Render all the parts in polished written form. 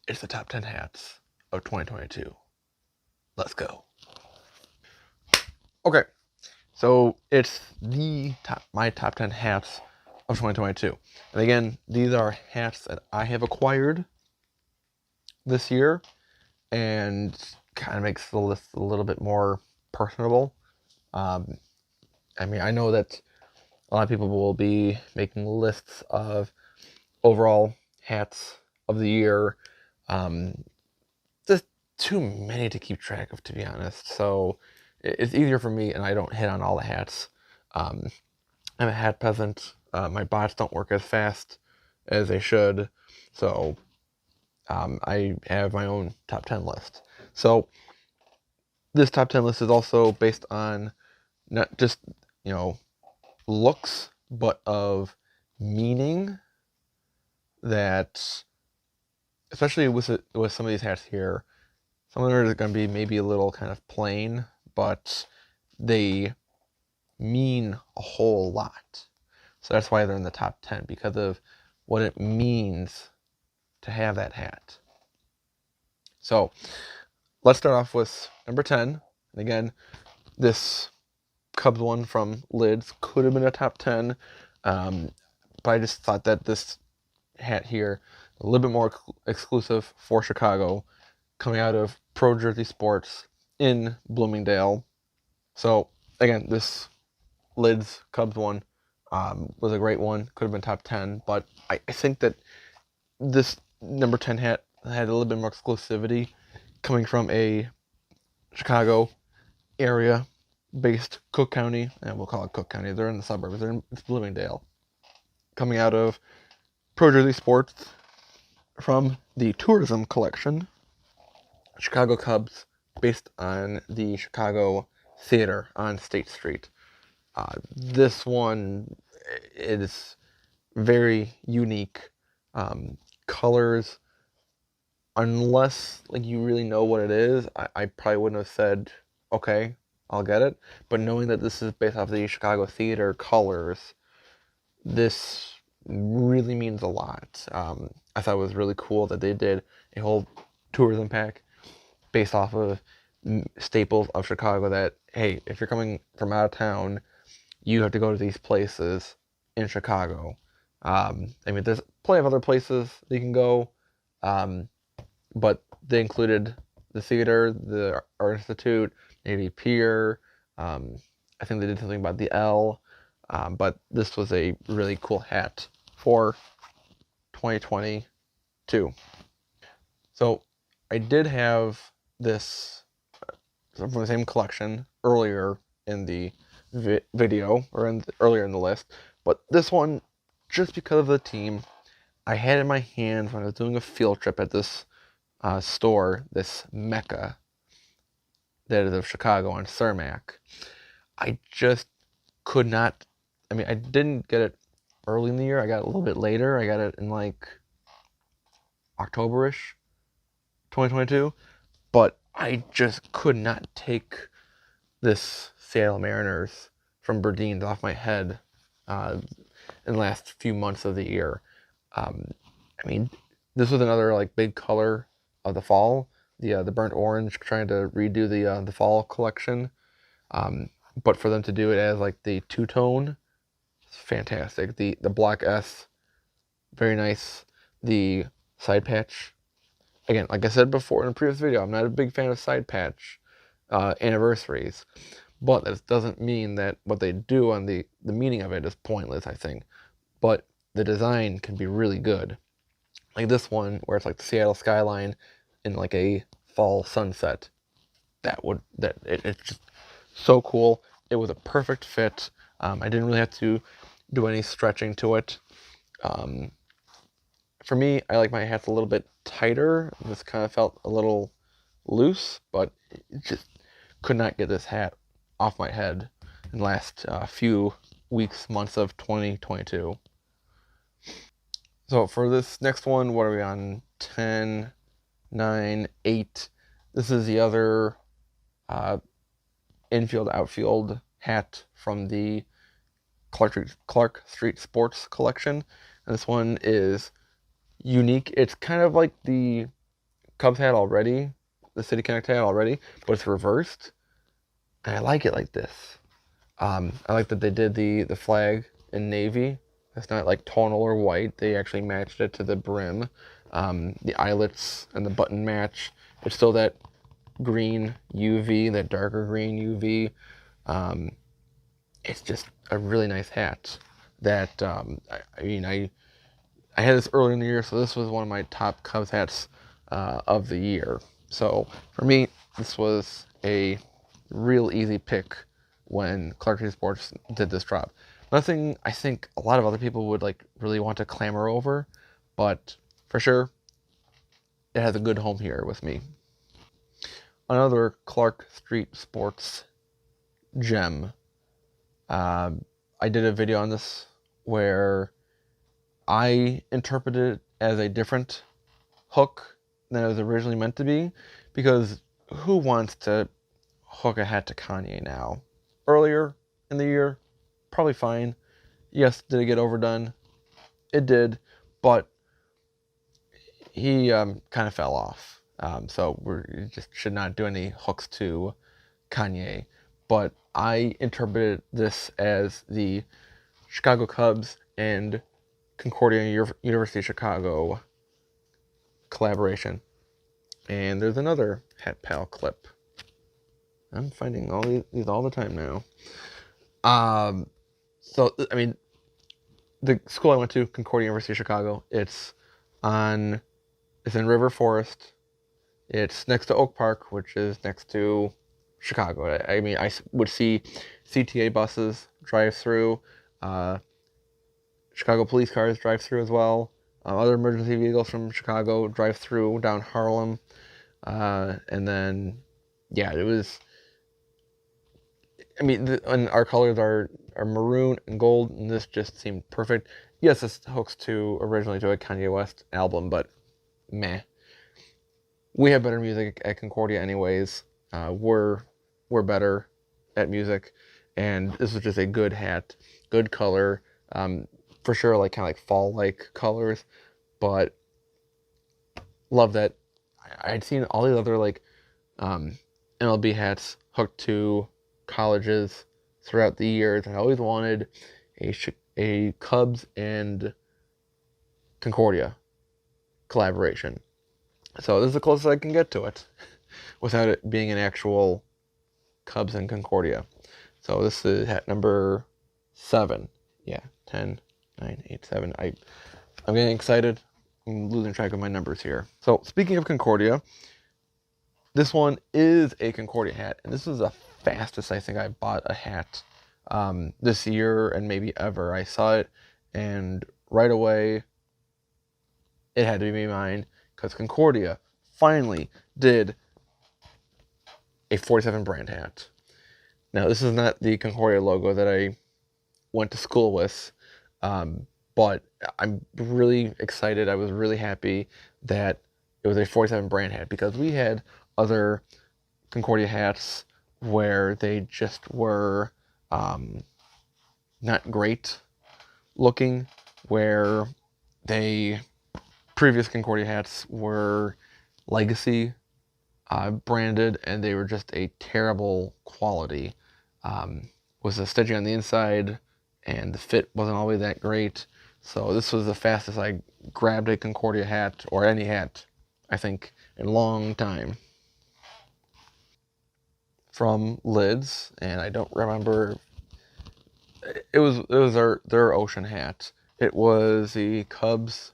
It's the top 10 hats of 2022. Let's go. Okay, so it's my top 10 hats of 2022. And again, these are hats that I have acquired this year and kind of makes the list a little bit more personable. Um, I know that a lot of people will be making lists of overall hats of the year. Um, just too many to keep track of, to be honest. So it's easier for me, and I don't hit on all the hats. Um, I'm a hat peasant. My bots don't work as fast as they should, so I have my own top 10 list. So this top 10 list is also based on not just, you know, looks, but of meaning that, especially with some of these hats here, some of them are going to be maybe a little kind of plain, but they mean a whole lot. So that's why they're in the top 10, because of what it means to have that hat. So let's start off with number 10. And again, this Cubs one from Lids could have been a top 10, but I just thought that this hat here, a little bit more exclusive for Chicago, coming out of Pro Jersey Sports in Bloomingdale. So again, this Lids Cubs one was a great one. Could have been top 10, but I think that this number 10 hat had a little bit more exclusivity coming from a Chicago area based Cook County, and we'll call it Cook County. They're in the suburbs. It's Bloomingdale. Coming out of Pro Jersey Sports from the tourism collection, Chicago Cubs, based on the Chicago Theater on State Street. This one is very unique. Colors, unless like you really know what it is, I probably wouldn't have said, okay, I'll get it. But knowing that this is based off the Chicago Theater colors, this really means a lot. I thought it was really cool that they did a whole tourism pack based off of staples of Chicago that, hey, if you're coming from out of town, you have to go to these places in Chicago. There's plenty of other places that you can go, but they included the theater, the Art Institute, Navy Pier. I think they did something about the L, but this was a really cool hat for 2022. So I did have this from the same collection earlier in the video, or earlier in the list, but this one, just because of the team, I had it in my hands when I was doing a field trip at this store, this Mecca that is of Chicago on Cermak. I just could not. I didn't get it early in the year. I got it a little bit later. I got it in like October-ish, 2022. But I just could not take this Seattle Mariners from Berdines off my head in the last few months of the year. Um, this was another like big color of the fall. The burnt orange, trying to redo the fall collection. But for them to do it as like the two-tone, it's fantastic. The black S, very nice. The side patch, again, like I said before in a previous video, I'm not a big fan of side patch anniversaries, but that doesn't mean that what they do on the meaning of it is pointless, I think. But the design can be really good. Like this one, where it's like the Seattle skyline in like a fall sunset. It's just so cool. It was a perfect fit. I didn't really have to do any stretching to it. For me, I like my hats a little bit tighter. This kind of felt a little loose, but it just could not get this hat off my head in the last few weeks, months of 2022. So for this next one, what are we on? 10, 9, 8. This is the other infield, outfield hat from the Clark Street Sports collection. And this one is unique. It's kind of like the Cubs hat already, the City Connect hat already, but it's reversed. And I like it like this. I like that they did the flag in navy. It's not like tonal or white. They actually matched it to the brim. The eyelets and the button match. It's still that green UV, that darker green UV. It's just a really nice hat. That I had this early in the year, so this was one of my top Cubs hats of the year. So for me, this was a real easy pick when Clark City Sports did this drop. Nothing I think a lot of other people would like really want to clamor over, but for sure, it has a good home here with me. Another Clark Street Sports gem. I did a video on this where I interpreted it as a different hook than it was originally meant to be, because who wants to hook a hat to Kanye now? Earlier in the year, probably fine. Yes, did it get overdone? It did, but he kind of fell off. So we just should not do any hooks to Kanye. But I interpreted this as the Chicago Cubs and Concordia University of Chicago collaboration. And there's another Hat Pal clip. I'm finding all these all the time now. So I mean, the school I went to, Concordia University of Chicago, it's in River Forest. It's next to Oak Park, which is next to Chicago. I mean, I would see CTA buses drive through, Chicago police cars drive through as well. Other emergency vehicles from Chicago drive through down Harlem. And then, yeah, it was. I mean, and our colors are maroon and gold, and this just seemed perfect. Yes, this hooks to originally to a Kanye West album, but meh. We have better music at Concordia, anyways. We're better at music, and this was just a good hat, good color. For sure, like kind of like fall-like colors, but love that. I'd seen all these other like MLB hats hooked to colleges throughout the years. I always wanted a Cubs and Concordia collaboration. So this is the closest I can get to it without it being an actual Cubs and Concordia. So this is hat number 7. Yeah, 10, 9, 8, 7. I'm getting excited. I'm losing track of my numbers here. So speaking of Concordia, this one is a Concordia hat, and this is the fastest I think I bought a hat this year and maybe ever. I saw it, and right away, it had to be mine, because Concordia finally did a 47 brand hat. Now, this is not the Concordia logo that I went to school with, but I'm really excited. I was really happy that it was a 47 brand hat, because we had other Concordia hats where they just were not great looking, where previous Concordia hats were legacy branded, and they were just a terrible quality. Was the stitching on the inside, and the fit wasn't always that great. So this was the fastest I grabbed a Concordia hat, or any hat, I think, in a long time. From Lids, and I don't remember. It was their ocean hat. It was the Cubs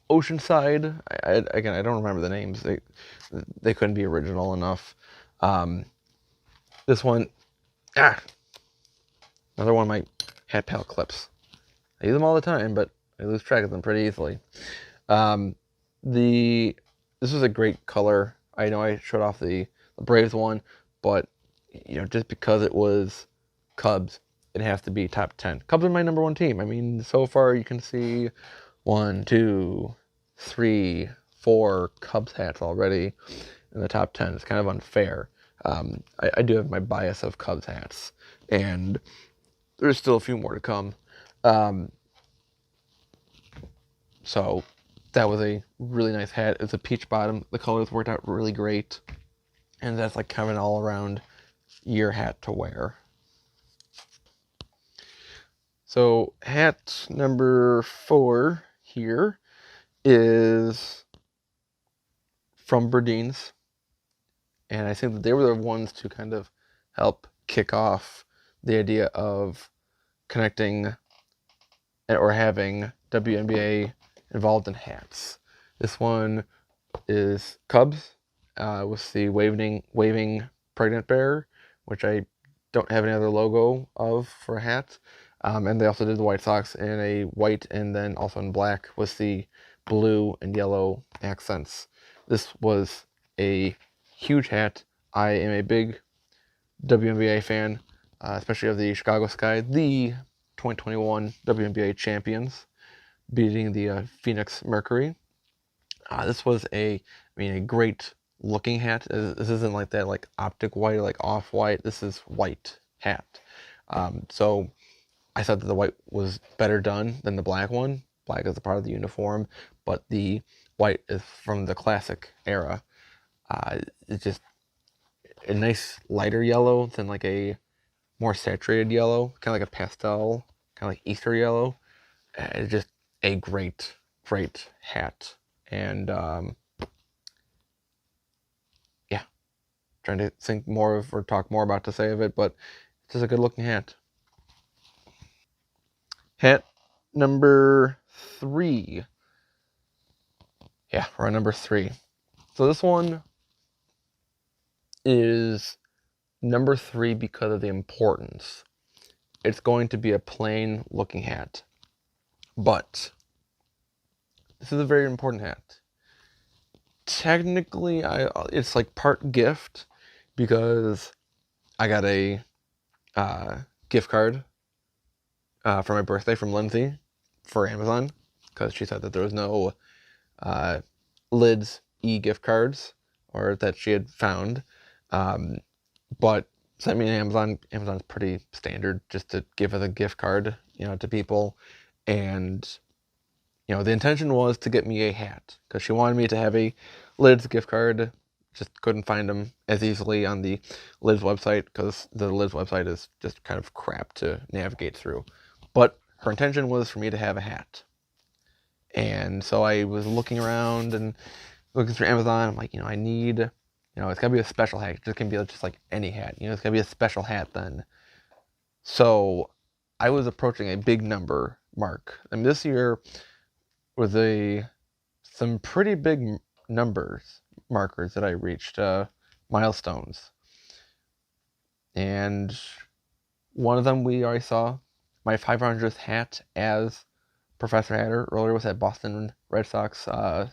Oceanside. Again, I don't remember the names. They couldn't be original enough. This one, another one of my Hat Pal clips. I use them all the time, but I lose track of them pretty easily. This was a great color. I know I showed off the Braves one, but just because it was Cubs, it has to be top 10. Cubs are my number 1 team. I mean, so far you can see 1, 2, 3, 4 Cubs hats already in the top 10. It's kind of unfair. I do have my bias of Cubs hats, and there's still a few more to come. So that was a really nice hat. It's a peach bottom. The colors worked out really great. And that's like kind of an all-around year hat to wear. So hat number 4 here is from Berdines. And I think that they were the ones to kind of help kick off the idea of connecting or having WNBA involved in hats. This one is Cubs with the waving pregnant bear, which I don't have any other logo of for a hat. And they also did the White Sox in a white and then also in black with the blue and yellow accents. This was a huge hat. I am a big WNBA fan, especially of the Chicago Sky, the 2021 WNBA champions, beating the Phoenix Mercury. This was a great looking hat. This isn't like that like optic white or like off white. This is white hat. So I thought that the white was better done than the black one. Black is a part of the uniform, but the white is from the classic era. It's just a nice lighter yellow than like a more saturated yellow, kind of like a pastel, kind of like Easter yellow. It's just a great hat. And yeah, trying to think more of or talk more about to say of it, but it's just a good looking hat. Hat number 3. Yeah, we're on number 3. So this one is number 3 because of the importance. It's going to be a plain looking hat, but this is a very important hat. Technically, it's like part gift because I got a gift card for my birthday from Lindsay for Amazon because she said that there was no Lids e-gift cards or that she had found, but sent me an Amazon. Amazon's pretty standard just to give us a gift card, to people, and the intention was to get me a hat because she wanted me to have a Lids gift card. Just couldn't find them as easily on the Lids website because the Lids website is just kind of crap to navigate through. But her intention was for me to have a hat. And so I was looking around and looking through Amazon. I'm like, I need, it's got to be a special hat. It just can't be just like any hat. It's got to be a special hat then. So I was approaching a big number mark. This year was some pretty big markers that I reached, milestones. And one of them we already saw, my 500th hat as Professor Hatter earlier was that Boston Red Sox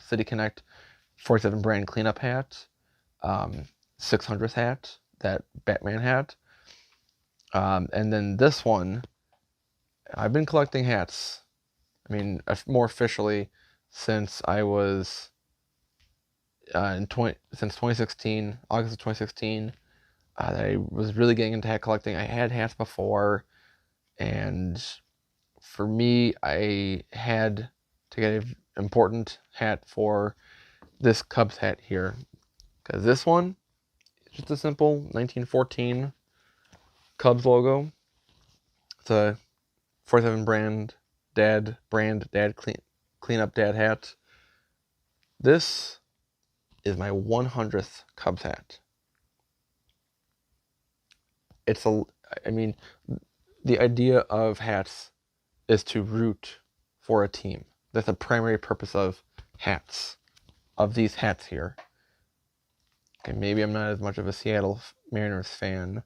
City Connect 47 brand cleanup hat, 600th hat, that Batman hat. And then this one, I've been collecting hats, more officially since I was since 2016, August of 2016. I was really getting into hat collecting. I had hats before, and for me, I had to get an important hat for this Cubs hat here, because this one is just a simple 1914 Cubs logo. It's a 47 brand dad cleanup dad hat. This is my 100th Cubs hat. The idea of hats is to root for a team. That's the primary purpose of hats, of these hats here. Okay, maybe I'm not as much of a Seattle Mariners fan,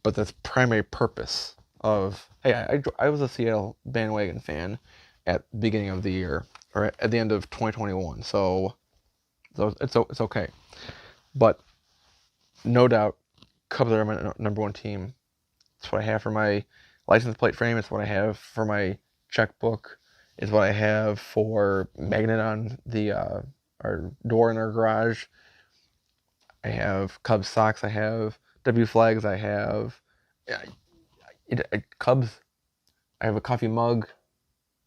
but that's primary purpose of, hey, I was a Seattle bandwagon fan at the beginning of the year, or at the end of 2021, so it's okay. But no doubt, Cubs are my number 1 team. It's what I have for my license plate frame. It's what I have for my checkbook. It's what I have for magnet on the our door in our garage. I have Cubs socks. I have W flags. I have Cubs. I have a coffee mug,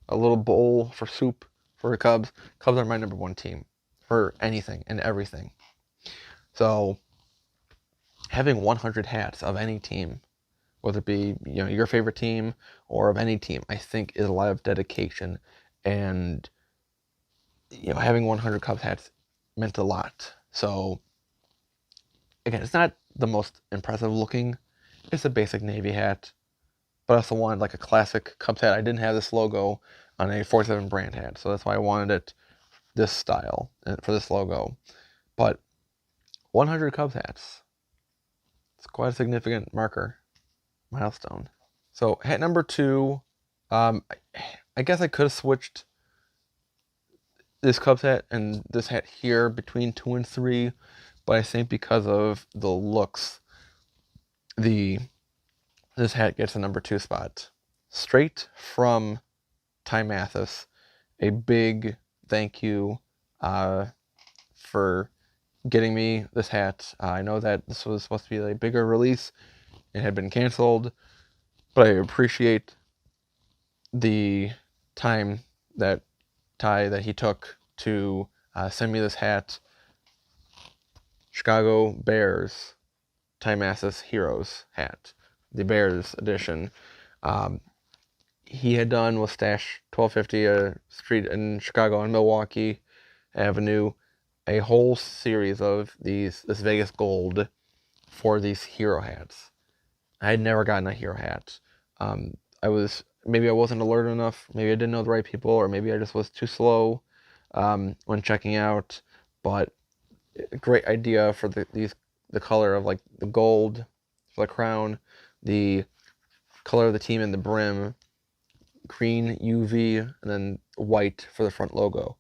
a little bowl for soup for the Cubs. Cubs are my number one team for anything and everything. So having 100 hats of any team, whether it be your favorite team or of any team, I think is a lot of dedication, and having 100 Cubs hats meant a lot. So again, it's not the most impressive looking. It's a basic Navy hat, but I also wanted like a classic Cubs hat. I didn't have this logo on a 47 brand hat, so that's why I wanted it this style for this logo. But 100 Cubs hats, it's quite a significant milestone. So hat number 2, I guess I could have switched this Cubs hat and this hat here between 2 and 3, but I think because of the looks, this hat gets the number 2 spot. Straight from Ty Mathis, a big thank you for getting me this hat. I know that this was supposed to be a bigger release. It had been canceled, but I appreciate the time that he took to send me this hat. Chicago Bears Ty Mathis Heroes hat, the Bears edition. He had done with Stash 1250 Street in Chicago on Milwaukee Avenue a whole series of this Vegas gold for these hero hats. I had never gotten a hero hat. Maybe I wasn't alert enough, maybe I didn't know the right people, or maybe I just was too slow when checking out, but a great idea for the color of like the gold for the crown, the color of the team in the brim, green UV, and then white for the front logo.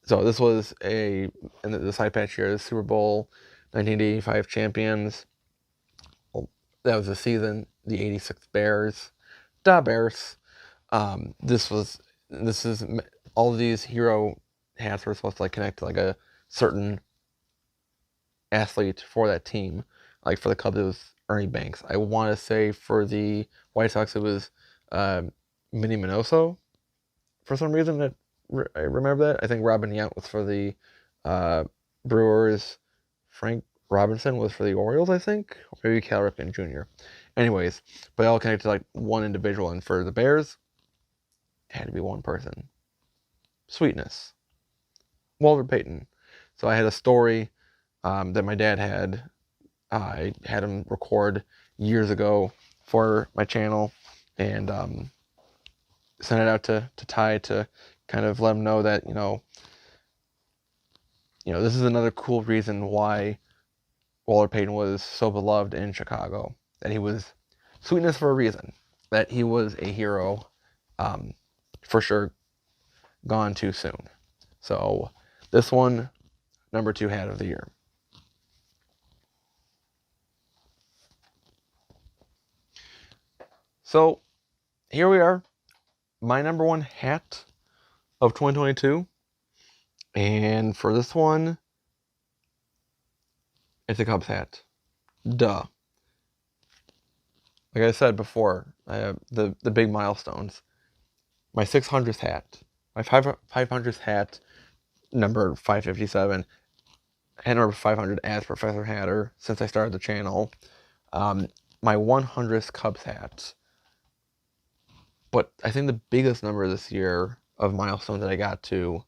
So this was in the side patch here, the Super Bowl 1985 champions. Well, that was the season. The 86 Bears. Da Bears. This is all of these hero hats were supposed to like connect to like a certain athlete for that team. Like for the Cubs, it was Ernie Banks. I want to say for the White Sox, it was Minnie Minoso. For some reason, I remember that. I think Robin Yount was for the Brewers. Frank Robinson was for the Orioles, I think. Or maybe Cal Ripken Jr. Anyways, but they all connected to like one individual. And for the Bears, it had to be one person. Sweetness. Walter Payton. So I had a story that my dad had. I had him record years ago for my channel, and sent it out to Ty to kind of let him know that this is another cool reason why Walter Payton was so beloved in Chicago. That he was sweetness for a reason. That he was a hero, for sure, gone too soon. So this one, number 2 hat of the year. So here we are, my number 1 hat of 2022. And for this one, it's a Cubs hat. Duh. Like I said before, the big milestones. My 600th hat. My 500th hat, number 557. Hat number 500 as Professor Hatter since I started the channel. My 100th Cubs hat. But I think the biggest number this year of milestones that I got to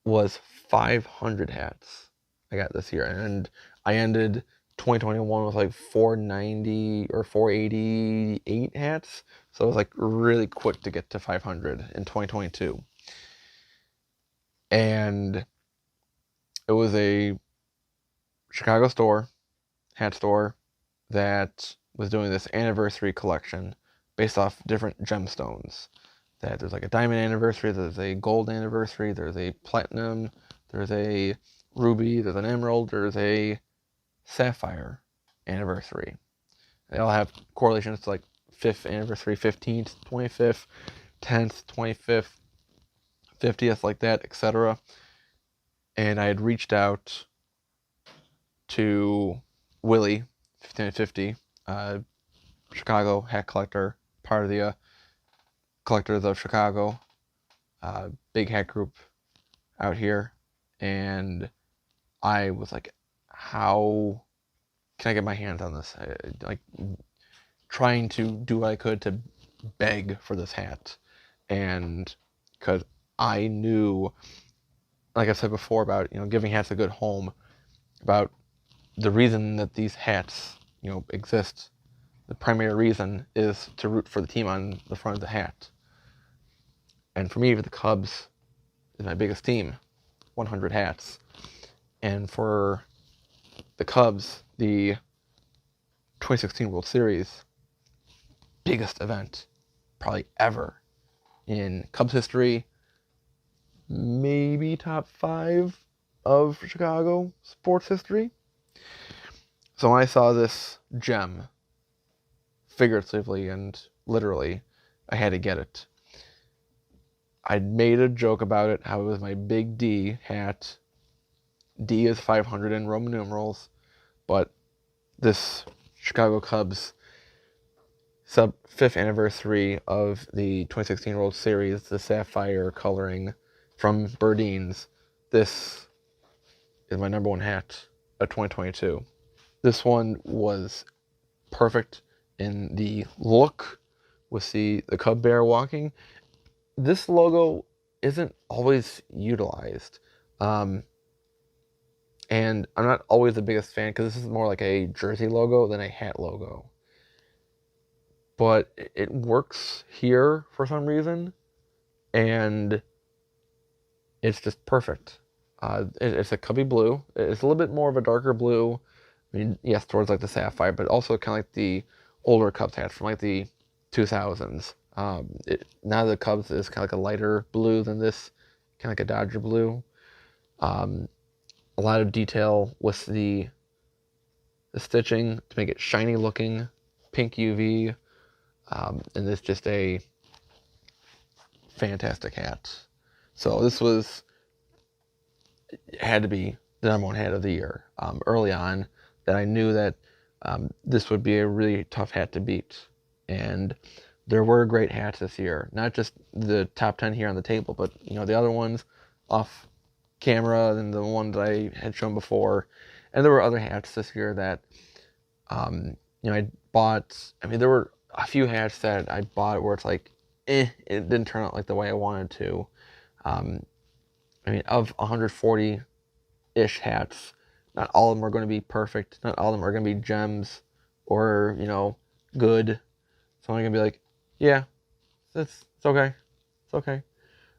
was 500 hats I got this year. And I ended 2021 with like 490 or 488 hats. So it was like really quick to get to 500 in 2022. And it was a Chicago hat store, that was doing this anniversary collection based off different gemstones. That there's like a diamond anniversary, there's a gold anniversary, there's a platinum, there's a ruby, there's an emerald, there's a sapphire anniversary. They all have correlations to like 5th anniversary, 15th, 25th, 10th, 25th, 50th, like that, etc. And I had reached out to Willie, 1550, Chicago hat collector, part of the Collectors of Chicago, big hat group out here, and I was like, how can I get my hands on this? Like trying to do what I could to beg for this hat, and because I knew, like I said before, about giving hats a good home, about the reason that these hats exist. The primary reason is to root for the team on the front of the hat. And for me, the Cubs is my biggest team, 100 hats. And for the Cubs, the 2016 World Series, biggest event probably ever in Cubs history, maybe top 5 of Chicago sports history. So when I saw this gem, figuratively and literally, I had to get it. I made a joke about it, how it was my big D hat. D is 500 in Roman numerals, but this Chicago Cubs 5th anniversary of the 2016 World Series, the sapphire coloring from Burdeen's, this is my number 1 hat of 2022. This one was perfect in the look with the Cub Bear walking. This logo isn't always utilized. And I'm not always the biggest fan because this is more like a jersey logo than a hat logo. But it works here for some reason, and it's just perfect. It's a Cubby blue. It's a little bit more of a darker blue. I mean, yes, towards like the sapphire, but also kind of like the older Cubs hats from like the 2000s. Now the Cubs is kind of like a lighter blue than this, kind of like a Dodger blue. A lot of detail with the stitching to make it shiny looking, pink UV, and it's just a fantastic hat. So this had to be the number 1 hat of the year early on, that I knew that this would be a really tough hat to beat. And there were great hats this year, not just the top 10 here on the table, but the other ones off camera and the ones I had shown before. And there were other hats this year that I bought. I mean, there were a few hats that I bought where it's like, it didn't turn out like the way I wanted to. I mean, of 140-ish hats, not all of them are going to be perfect. Not all of them are going to be gems or, good. So I'm going to be like, yeah, it's okay. It's okay.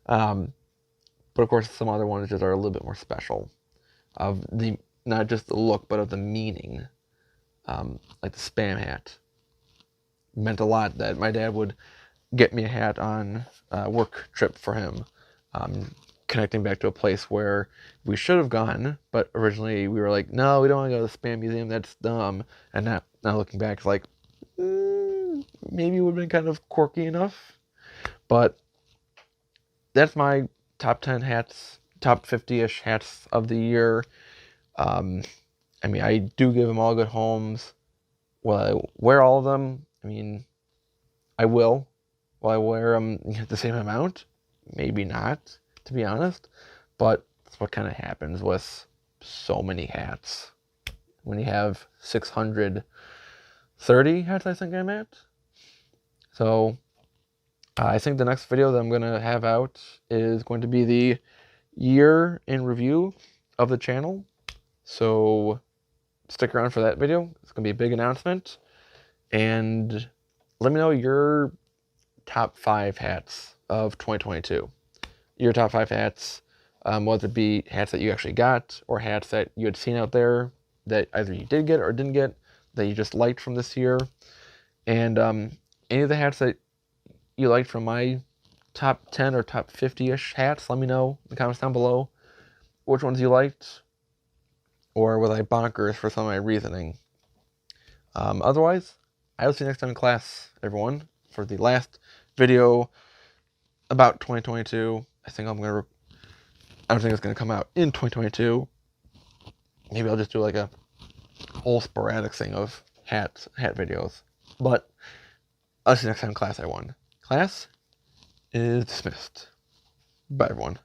But of course, some other ones just are a little bit more special. Of the, not just the look, but of the meaning. Like the Spam hat. It meant a lot that my dad would get me a hat on a work trip for him. Connecting back to a place where we should have gone, but originally we were like, no, we don't want to go to the Spam Museum, that's dumb. And now looking back, it's like, maybe it would have been kind of quirky enough. But that's my top 10 hats, top 50-ish hats of the year. I mean, I do give them all good homes. Will I wear all of them? I mean, I will. Will I wear them the same amount? Maybe not, to be honest. But that's what kind of happens with so many hats. When you have 630 hats, I think I'm at. So, I think the next video that I'm going to have out is going to be the year in review of the channel. So, stick around for that video. It's going to be a big announcement. And let me know your top 5 hats of 2022. Your top 5 hats, whether it be hats that you actually got or hats that you had seen out there that either you did get or didn't get, that you just liked from this year. And any of the hats that you liked from my top 10 or top 50-ish hats, let me know in the comments down below which ones you liked, or was I bonkers for some of my reasoning. Otherwise, I will see you next time in class, everyone, for the last video about 2022. I don't think it's going to come out in 2022. Maybe I'll just do like a whole sporadic thing of hat videos. But I'll see you next time, class. I won. Class is dismissed. Bye, everyone.